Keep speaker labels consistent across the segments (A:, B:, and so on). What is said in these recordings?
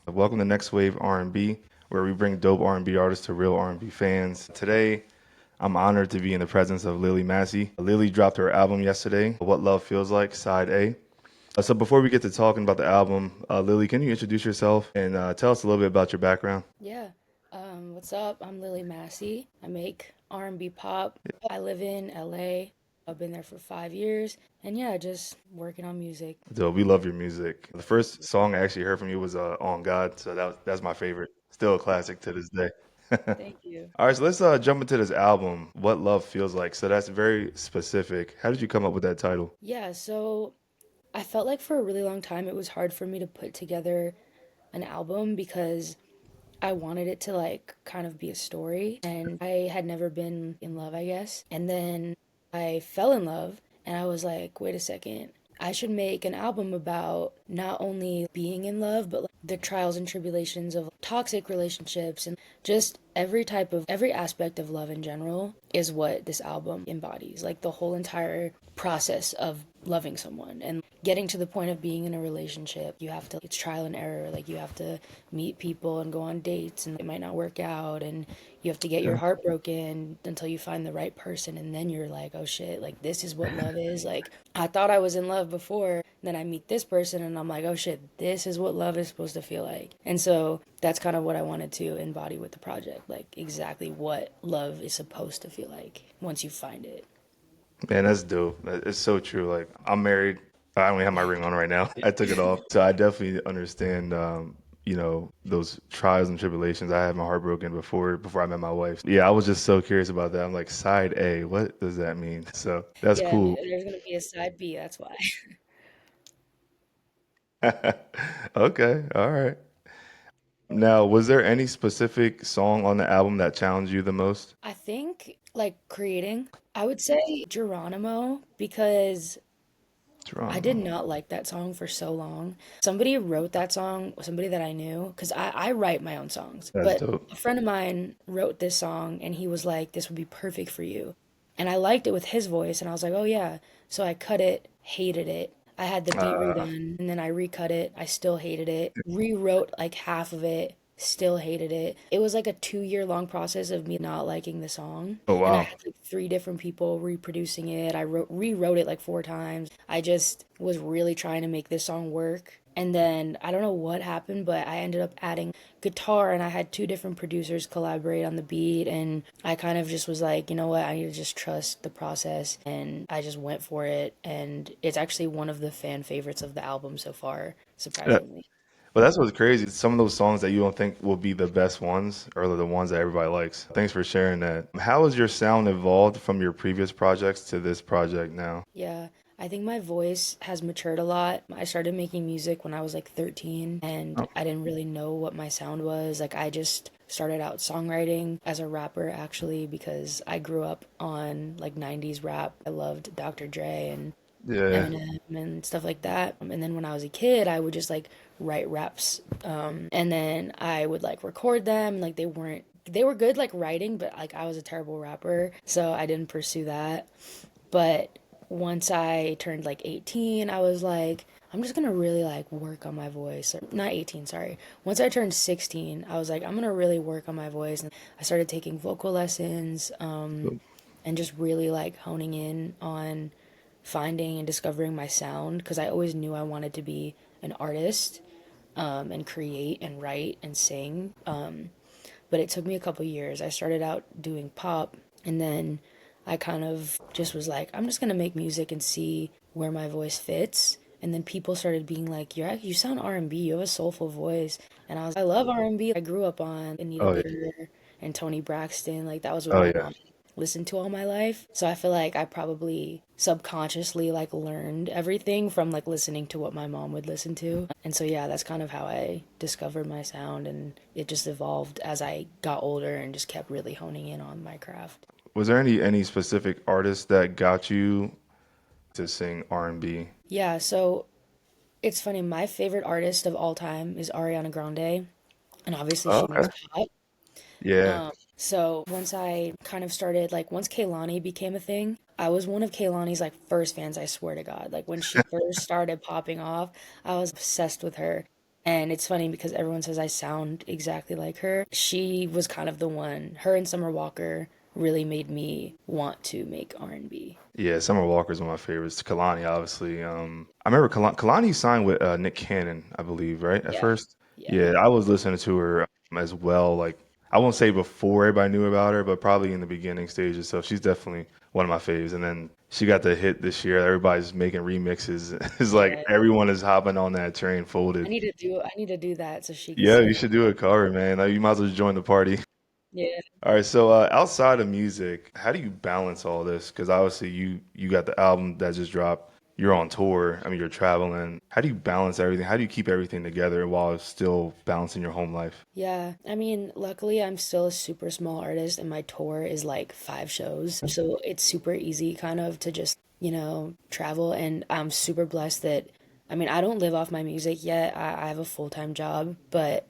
A: Welcome to Next Wave R&B, where we bring dope R&B artists to real R&B fans. Today, I'm honored to be in the presence of Lily Massie. Lily dropped her album yesterday, What Love Feels Like, Side A. So before we get to talking about the album, Lily, can you introduce yourself and tell us a little bit about your background?
B: Yeah. What's up? I'm Lily Massie. I make R&B pop. I live in LA. I've been there for 5 years. And yeah, just working on music.
A: So we love your music. The first song I actually heard from you was "On God," so that's my favorite. Still a classic to this day.
B: Thank you.
A: All right, so let's jump into this album, What Love Feels Like. So that's very specific. How did you come up with that title?
B: Yeah, so I felt like for a really long time it was hard for me to put together an album because I wanted it to like kind of be a story. And I had never been in love, I guess. And then I fell in love and I was like, wait a second. I should make an album about not only being in love, but like, the trials and tribulations of toxic relationships and just every aspect of love in general is what this album embodies. Like the whole entire process of loving someone and getting to the point of being in a relationship. It's trial and error. Like you have to meet people and go on dates and it might not work out and you have to get your
A: Okay.
B: heart broken until you find the right person and then you're like, oh shit, like this is what love is. Like I thought I was in love before, then I meet this person and I'm like, oh shit, this is what love is supposed to feel like. And so that's kind of what I wanted to embody with the project, like exactly what love is supposed to feel like once you find it.
A: Man, that's dope. It's so true. Like I'm married. I only have my ring on right now. I took it off. So I definitely understand those trials and tribulations. I had my heart broken before I met my wife. Yeah, I was just so curious about that. I'm like, side A, what does that mean? So that's
B: Yeah, and
A: cool.
B: there's gonna be a side B, that's why.
A: Okay, all right. Now, was there any specific song on the album that challenged you the most?
B: I think like creating, I would say Geronimo because I did
A: Geronimo.
B: not like that song for so long. Somebody wrote that song, somebody that I knew, because I write my own songs.
A: That's
B: But
A: dope.
B: a friend of mine wrote this song and he was like, this would be perfect for you. And I liked it with his voice and I was like, oh yeah. So I cut it, hated it. I had the beat
A: Uh,
B: redone and then I recut it. I still hated it. Rewrote like half of it, still hated it. It was like a 2 year long process of me not liking the song.
A: oh
B: And I
A: wow.
B: had like three different people reproducing it. Rewrote it like 4 times. I just was really trying to make this song work. And then I don't know what happened, but I ended up adding guitar and I had two different producers collaborate on the beat. And I kind of just was like, you know what, I need to just trust the process. And I just went for it. And it's actually one of the fan favorites of the album so far,
A: Yeah.
B: surprisingly.
A: Well, that's what's crazy. Some of those songs that you don't think will be the best ones are the ones that everybody likes. Thanks for sharing that. How has your sound evolved from your previous projects to this project now?
B: Yeah, I think my voice has matured a lot. I started making music when I was like 13 and I didn't really know what my sound was. Like I just started out songwriting as a rapper actually because I grew up on like 90s rap. I loved Dr. Dre and
A: Yeah.
B: Eminem and stuff like that. And then when I was a kid, I would just like write raps. And then I would like record them. Like they were good like writing, but like I was a terrible rapper. So I didn't pursue that. But once I turned like 18, I was like, I'm just gonna really like work on my voice. Or, not 18, sorry. Once I turned 16, I was like, I'm gonna really work on my voice. And I started taking vocal lessons, and just really like honing in on finding and discovering my sound because I always knew I wanted to be an artist, and create and write and sing. But it took me a couple years. I started out doing pop and then I kind of just was like, I'm just gonna make music and see where my voice fits. And then people started being like, you sound R&B, you have a soulful voice. And I love R&B. I grew up on Anita
A: Oh yeah.
B: Baker and Tony Braxton. Like that was what
A: Oh
B: my
A: yeah.
B: mom listened to all my life. So I feel like I probably subconsciously like learned everything from like listening to what my mom would listen to. And so yeah, that's kind of how I discovered my sound and it just evolved as I got older and just kept really honing in on my craft.
A: Was there any specific artist that got you to sing R&B?
B: Yeah, so it's funny, my favorite artist of all time is Ariana Grande, and obviously
A: Oh,
B: she makes
A: okay.
B: pop.
A: Yeah.
B: So once I kind of started, like once Kaylani became a thing, I was one of Kaylani's like first fans, I swear to God. Like when she first started popping off, I was obsessed with her. And it's funny because everyone says I sound exactly like her. She was kind of the one, her and Summer Walker really made me want to make R&B.
A: Yeah, Summer Walker's one of my favorites. Kalani, obviously. I remember Kalani signed with Nick Cannon, I believe, right? At
B: Yeah.
A: first.
B: Yeah.
A: Yeah, I was listening to her as well. Like, I won't say before everybody knew about her, but probably in the beginning stages. So she's definitely one of my faves. And then she got the hit this year. Everybody's making remixes. It's like
B: Yeah.
A: everyone is hopping on that train folded.
B: I need to do that so she can
A: Yeah, you
B: sing.
A: should do a cover, man. Like, you might as well just join the party.
B: Yeah.
A: All right, so outside of music, how do you balance all this? Because obviously you got the album that just dropped. You're on tour. I mean, you're traveling. How do you balance everything? How do you keep everything together while still balancing your home life?
B: Yeah, I mean, luckily I'm still a super small artist and my tour is like 5 shows. So it's super easy kind of to just, travel. And I'm super blessed that, I mean, I don't live off my music yet. I have a full-time job, but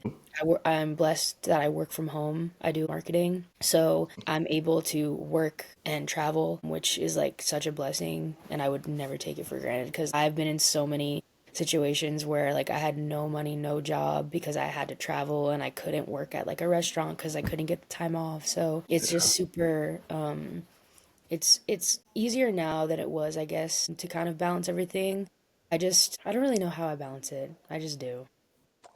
B: I'm blessed that I work from home. I do marketing. So I'm able to work and travel, which is like such a blessing. And I would never take it for granted because I've been in so many situations where like I had no money, no job because I had to travel and I couldn't work at like a restaurant because I couldn't get the time off. So it's just super it's easier now than it was, I guess, to kind of balance everything. I don't really know how I balance it. I just do.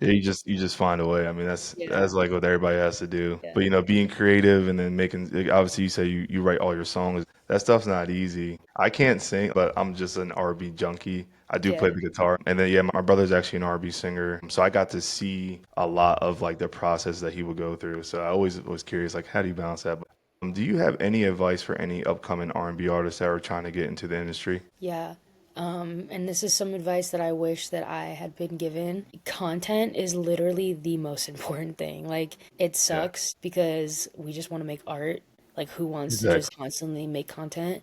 A: Yeah, you just find a way. I mean, that's
B: Yeah.
A: like what everybody has to do.
B: Yeah.
A: But being creative and then making like, obviously you say you write all your songs. That stuff's not easy. I can't sing, but I'm just an R&B junkie. I do play
B: Yeah.
A: the guitar. And then yeah, my brother's actually an R&B singer. So I got to see a lot of like the process that he would go through. So I always was curious like how do you balance that? But, do you have any advice for any upcoming R&B artists that are trying to get into the industry?
B: Yeah. And this is some advice that I wish that I had been given. Content is literally the most important thing. Like, it
A: Yeah,
B: sucks because we just want to make art. Like, who wants to
A: exactly.
B: just constantly make content?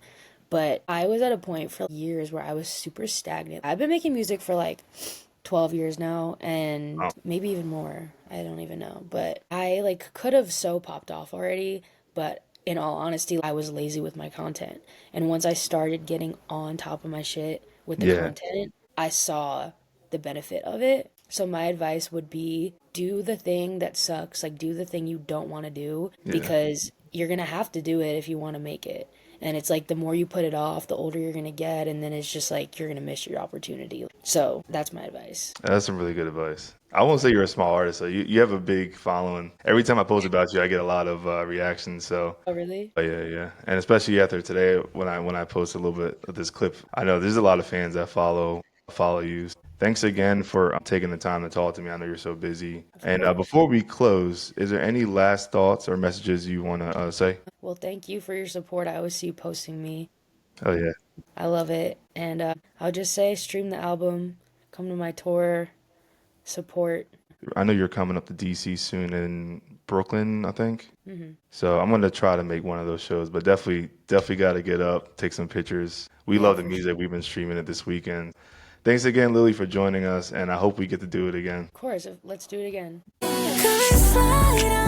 B: But I was at a point for years where I was super stagnant. I've been making music for like 12 years now and
A: Oh,
B: maybe even more. I don't even know. But I like could have so popped off already, but in all honesty, I was lazy with my content. And once I started getting on top of my shit with the
A: yeah,
B: content, I saw the benefit of it. So my advice would be do the thing that sucks, like do the thing you don't want to do
A: yeah.
B: because you're going to have to do it if you want to make it. And it's like the more you put it off, the older you're going to get. And then it's just like you're going to miss your opportunity. So that's my advice.
A: That's some really good advice. I won't say you're a small artist, so you have a big following. Every time I post about you, I get a lot of reactions. So,
B: Oh, really?
A: but yeah, yeah, and especially after today, when I post a little bit of this clip, I know there's a lot of fans that follow you. Thanks again for taking the time to talk to me. I know you're so busy.
B: Of
A: And
B: course.
A: before we close, is there any last thoughts or messages you want to say?
B: Well, thank you for your support. I always see you posting me.
A: Oh yeah,
B: I love it. And I'll just say stream the album, come to my tour, support.
A: I know you're coming up to DC soon in Brooklyn, I think.
B: Hmm.
A: So I'm gonna try to make one of those shows, but definitely got to get up, take some pictures. We
B: Yeah,
A: love the
B: for
A: music.
B: sure.
A: We've been streaming it this weekend. Thanks again, Lily, for joining us, and I hope we get to do it again.
B: Of course. Let's do it again.
C: Come and slide